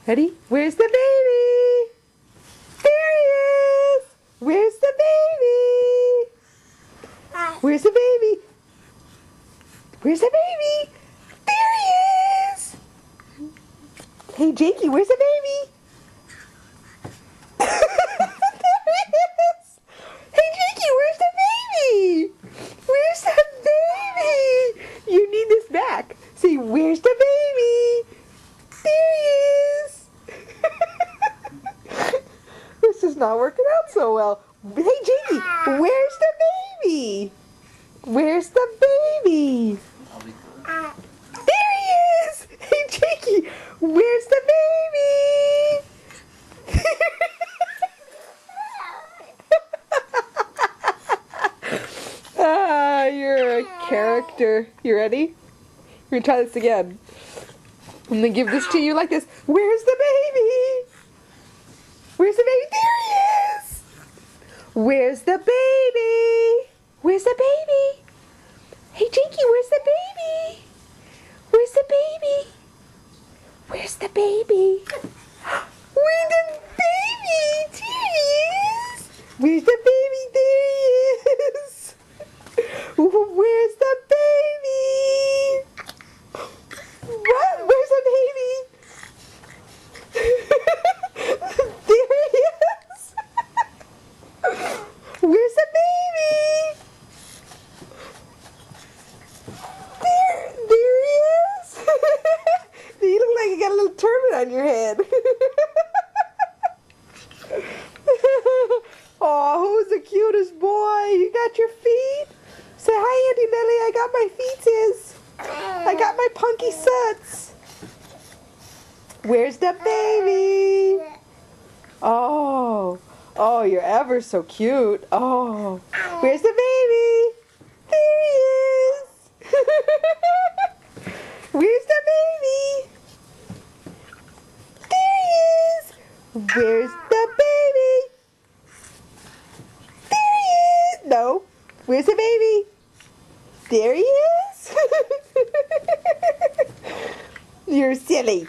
Ready? Where's the baby? There he is! Where's the baby? Where's the baby? Where's the baby? There he is! Hey, Jakey, where's the baby? There he is! Hey, Jakey, where's the baby? Where's the baby? You need this back. Say, where's the baby? There he is! This is not working out so well. Hey, Jakey, where's the baby? Where's the baby? There he is! Hey, Jakey, where's the baby? Ah, you're a character. You ready? We're gonna try this again. I'm gonna give this to you like this. Where's the baby? Where's the baby? There he is! Where's the baby? Where's the baby? Hey, Jakey, where's the baby? Where's the baby? Where's the baby? Where's the baby? There he is! Where's the baby? There he is! Where's the baby? What? Where's the baby? There he is! Where's the baby? There he is! You look like you got a little turban on your head. Oh, who's the cutest boy? You got your feet? Say hi, Auntie Lily. I got my feetsies. I got my punky suts. Where's the baby? Oh, you're ever so cute. Oh, where's the baby? There he is. Where's the baby? There he is. Where's the baby? There he is. No. Where's the baby? There he is. You're silly.